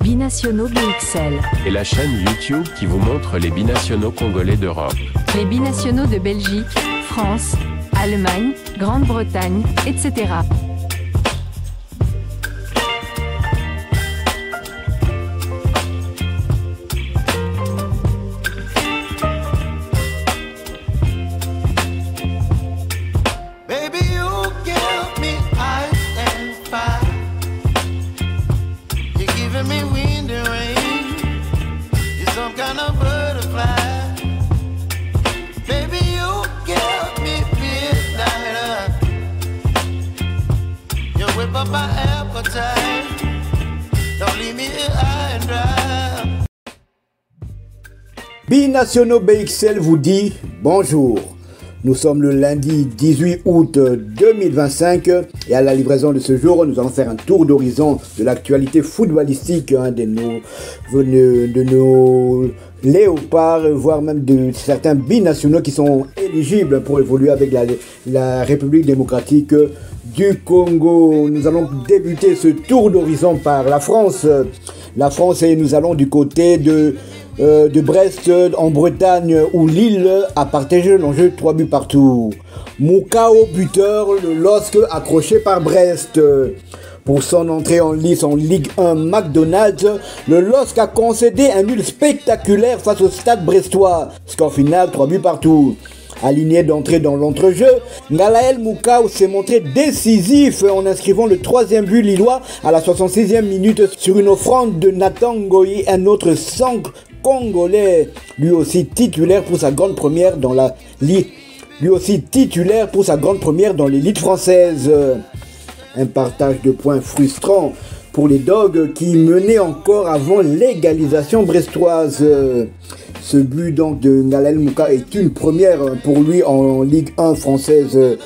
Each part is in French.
Binationaux BXL. Et la chaîne YouTube qui vous montre les binationaux congolais d'Europe. Les binationaux de Belgique, France, Allemagne, Grande-Bretagne, etc. Binationaux BXL vous dit bonjour. Nous sommes le lundi 18 août 2025 et à la livraison de ce jour, nous allons faire un tour d'horizon de l'actualité footballistique de nos léopards, voire même de certains binationaux qui sont éligibles pour évoluer avec la République démocratique du Congo. Nous allons débuter ce tour d'horizon par la France. La France, et nous allons du côté de Brest en Bretagne où Lille a partagé l'enjeu 3 buts partout. Moukao buteur, le LOSC accroché par Brest. Pour son entrée en lice en Ligue 1 McDonald's, le LOSC a concédé un nul spectaculaire face au Stade brestois. Score final 3 buts partout. Aligné d'entrée dans l'entrejeu, Ngalael Moukao s'est montré décisif en inscrivant le 3e but lillois à la 66e minute sur une offrande de Nathan Ngoyi, un autre sang congolais, lui aussi titulaire pour sa grande première dans l'élite française. Un partage de points frustrant pour les Dogs qui menaient encore avant l'égalisation brestoise. Ce but donc de Ngalael Moukao est une première pour lui en Ligue 1 française.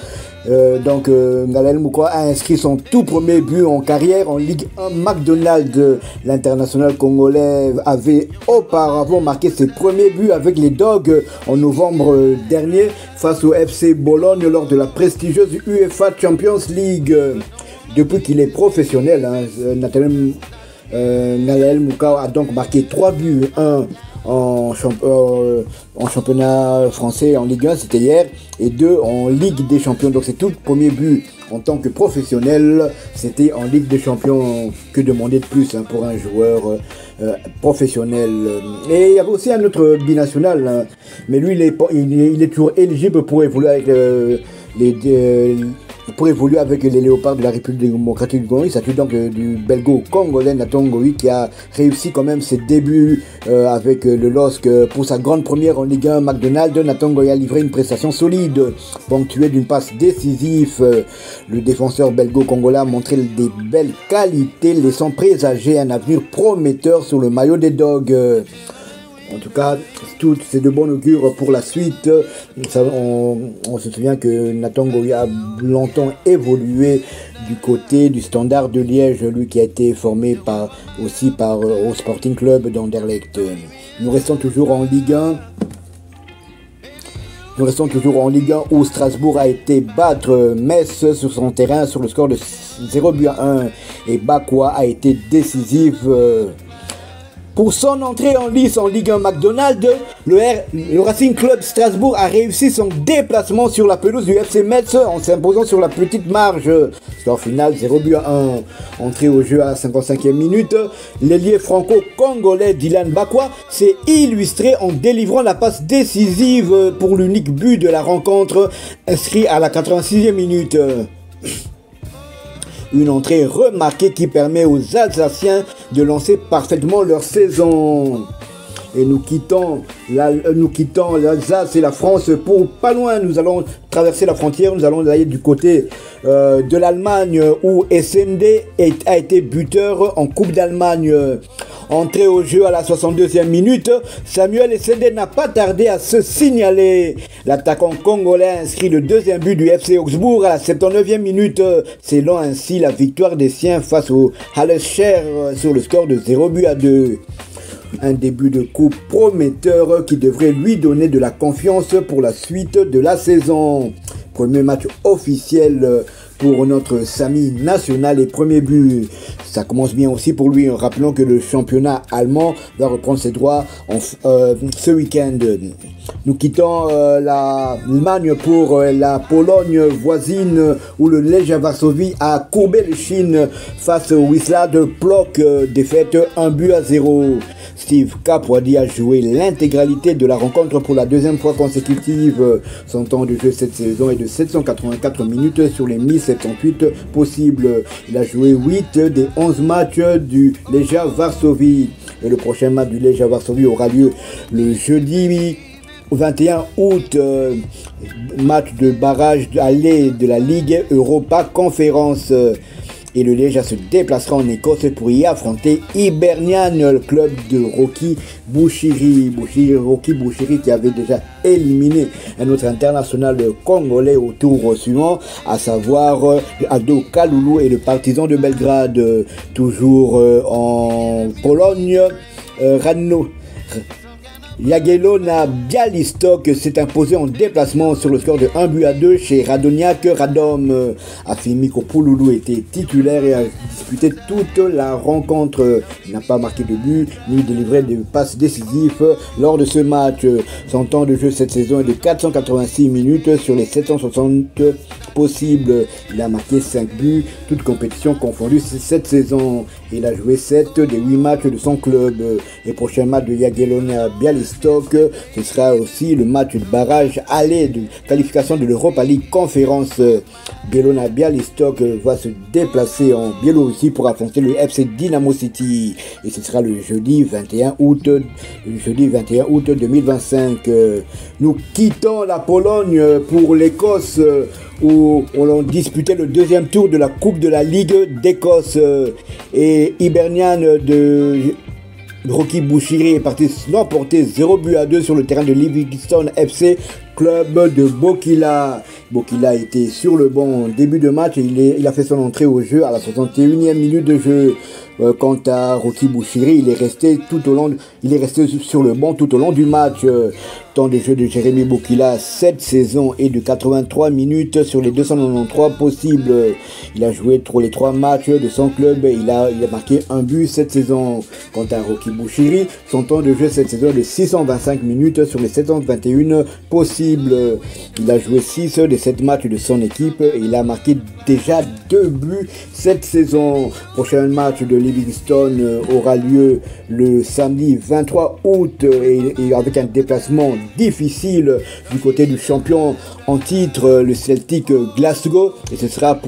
Ngalael Moukao a inscrit son tout premier but en carrière en Ligue 1 McDonald's. L'international congolais avait auparavant marqué ses premiers buts avec les Dogs en novembre dernier face au FC Bologne lors de la prestigieuse UEFA Champions League. Depuis qu'il est professionnel, Ngalael Moukao a donc marqué 3 buts, 1 en championnat français en Ligue 1, c'était hier, et 2 en Ligue des Champions. Donc c'est tout le premier but en tant que professionnel, c'était en Ligue des Champions. Que demander de plus pour un joueur professionnel. Et il y avait aussi un autre binational, mais lui il est toujours éligible pour évoluer avec les léopards de la République démocratique du Congo. Il s'agit donc du belgo-congolais Nathan Ngoyi qui a réussi quand même ses débuts avec le LOSC pour sa grande première en Ligue 1 McDonald's. Nathan Ngoyi a livré une prestation solide, ponctuée d'une passe décisive. Le défenseur belgo-congolais a montré des belles qualités, laissant présager un avenir prometteur sur le maillot des Dogs. En tout cas, tout c'est de bon augure pour la suite. On se souvient que Nathan Ngoyi a longtemps évolué du côté du Standard de Liège, lui qui a été formé au Sporting Club d'Anderlecht. Nous restons toujours en Ligue 1. Où Strasbourg a été battre Metz sur son terrain sur le score de 0-1 et Bakwa a été décisif. Pour son entrée en lice en Ligue 1 McDonald's, le Racing Club Strasbourg a réussi son déplacement sur la pelouse du FC Metz en s'imposant sur la petite marge. Score final 0-1. Entrée au jeu à la 55e minute, l'ailier franco-congolais Dylan Bakwa s'est illustré en délivrant la passe décisive pour l'unique but de la rencontre, inscrit à la 86e minute. Une entrée remarquée qui permet aux Alsaciens de lancer parfaitement leur saison. Et nous quittons l'Alsace et la France pour pas loin. Nous allons traverser la frontière, nous allons aller du côté de l'Allemagne où SND a été buteur en Coupe d'Allemagne. Entré au jeu à la 62e minute, Samuel SND n'a pas tardé à se signaler. L'attaquant congolais a inscrit le 2e but du FC Augsbourg à la 79e minute, scellant ainsi la victoire des siens face au Hallerscher sur le score de 0-2. Un début de coupe prometteur qui devrait lui donner de la confiance pour la suite de la saison. Premier match officiel pour notre Samy national et premier but. Ça commence bien aussi pour lui. Rappelons que le championnat allemand va reprendre ses droits ce week-end. Nous quittons l'Allemagne pour la Pologne voisine où le Legia Varsovie a courbé les chines face au Wisla de Plock, défaite 1-0. Steve Kapwadi a joué l'intégralité de la rencontre pour la deuxième fois consécutive. Son temps de jeu cette saison est de 784 minutes sur les 1078 possibles. Il a joué 8 des 11 matchs du Legia Varsovie. Et le prochain match du Legia Varsovie aura lieu le jeudi 21 août, match de barrage aller de la Ligue Europa Conférence. Et le Legia se déplacera en Écosse pour y affronter Hibernian, le club de Rocky Bushiri. Rocky Bushiri qui avait déjà éliminé un autre international congolais au tour suivant, à savoir Ado Kalulu et le Partizan de Belgrade. Toujours en Pologne, Jagiellona Białystok s'est imposé en déplacement sur le score de 1-2 chez Radomiak Radom. Afimi Kopouloulou était titulaire et a disputé toute la rencontre. Il n'a pas marqué de but ni délivré de passes décisives lors de ce match. Son temps de jeu cette saison est de 486 minutes sur les 760 possibles. Il a marqué 5 buts, toutes compétitions confondues cette saison. Il a joué 7 des 8 matchs de son club. Et prochain match de Jagiellona Białystok, ce sera aussi le match de barrage aller de qualification de l'Europa League Conférence. Jagiellona Białystok va se déplacer en Biélorussie pour affronter le FC Dynamo City. Et ce sera le jeudi 21 août 2025. Nous quittons la Pologne pour l'Écosse, où on a disputé le deuxième tour de la Coupe de la Ligue d'Écosse. Et Hibernian de Rocky Bushiri est parti l'emporter 0-2 sur le terrain de Livingston FC, club de Bokila. Bokila était sur le banc en début de match et il a fait son entrée au jeu à la 61e minute de jeu. Quant à Rocky Bushiri, il est resté sur le banc tout au long du match. Temps de jeu de Jérémy Bokila cette saison est de 83 minutes sur les 293 possibles. Il a joué les 3 matchs de son club et il a marqué un but cette saison. Quant à Rocky Bushiri, son temps de jeu cette saison est de 625 minutes sur les 721 possibles. Il a joué 6 des 7 matchs de son équipe et il a marqué déjà 2 buts cette saison. Prochain match de Livingston aura lieu le samedi 23 août et avec un déplacement difficile du côté du champion en titre, le Celtic Glasgow, et ce sera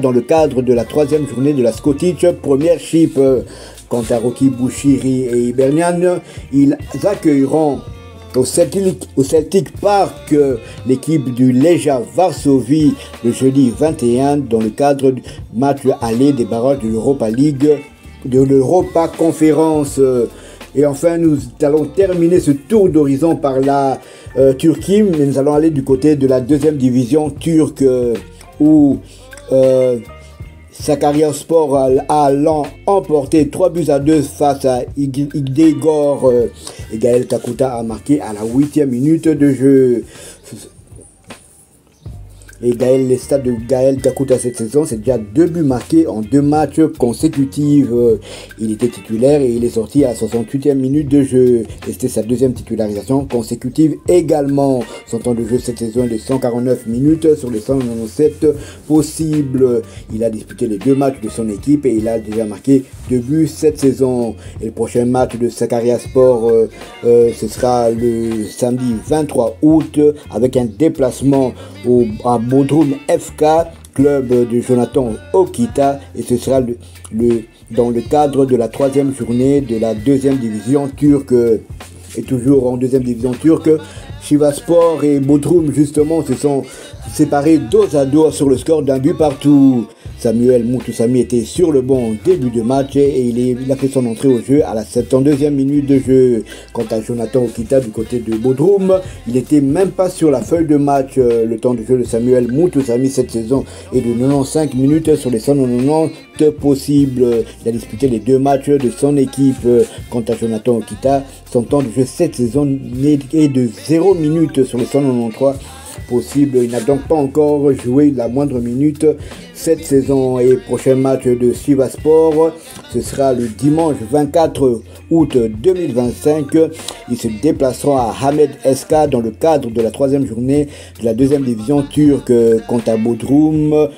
dans le cadre de la 3e journée de la Scottish Premiership. Quant à Rocky Bushiri et Hibernian, ils accueilleront au Celtic Park l'équipe du Legia Varsovie le jeudi 21 dans le cadre du match aller des barrages de l'Europa League, de l'Europa Conférence. Et enfin, nous allons terminer ce tour d'horizon par la Turquie, mais nous allons aller du côté de la 2e division turque où Sakaryaspor a emporté 3-2 face à Igdegor et Gaël Takuta a marqué à la 8e minute de jeu. Et les stats de Gaël Takuta cette saison, c'est déjà 2 buts marqués en 2 matchs consécutifs. Il était titulaire et il est sorti à la 68e minute de jeu. Et c'était sa 2e titularisation consécutive également. Son temps de jeu cette saison est de 149 minutes sur les 197 possibles. Il a disputé les 2 matchs de son équipe et il a déjà marqué 2 buts cette saison. Et le prochain match de Sakaryaspor, ce sera le samedi 23 août avec un déplacement à Bodrum FK, club de Jonathan Okita, et ce sera dans le cadre de la 3e journée de la 2e division turque. Et toujours en 2e division turque, Sivasspor et Bodrum justement se sont séparés dos à dos sur le score d'un but partout. Samuel Moutoussamy était sur le banc en début de match et il a fait son entrée au jeu à la 72e minute de jeu. Quant à Jonathan Okita du côté de Bodrum, il n'était même pas sur la feuille de match. Le temps de jeu de Samuel Moutoussamy cette saison est de 95 minutes sur les 190 possibles. Il a disputé les 2 matchs de son équipe. Quant à Jonathan Okita, son temps de jeu cette saison est de 0 minutes sur les 193 possible. Il n'a donc pas encore joué la moindre minute cette saison. Et prochain match de Sivasspor, ce sera le dimanche 24 août 2025. Ils se déplaceront à Ahmet SK dans le cadre de la 3e journée de la 2e division turque contre Bodrum.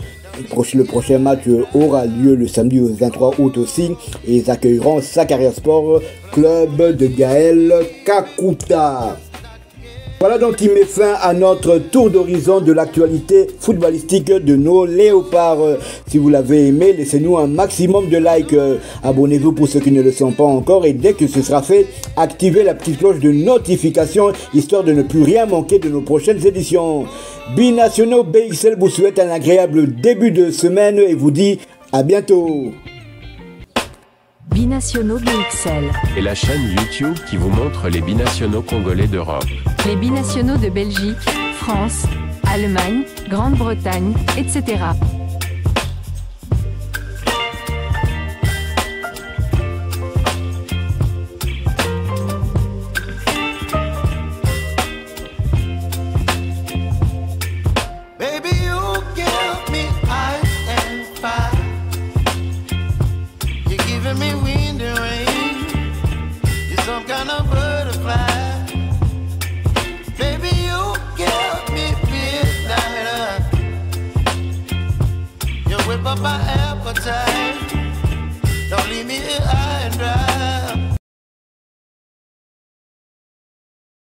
Le prochain match aura lieu le samedi 23 août aussi et ils accueilleront Sakaryaspor, club de Gaël Kakuta. Voilà donc qui met fin à notre tour d'horizon de l'actualité footballistique de nos léopards. Si vous l'avez aimé, laissez-nous un maximum de likes. Abonnez-vous pour ceux qui ne le sont pas encore et dès que ce sera fait, activez la petite cloche de notification histoire de ne plus rien manquer de nos prochaines éditions. Binationaux BXL vous souhaite un agréable début de semaine et vous dit à bientôt. Binationaux BXL. Et la chaîne YouTube qui vous montre les binationaux congolais d'Europe. Les binationaux de Belgique, France, Allemagne, Grande-Bretagne, etc. Whip up my appetite. Don't leave me here high and dry.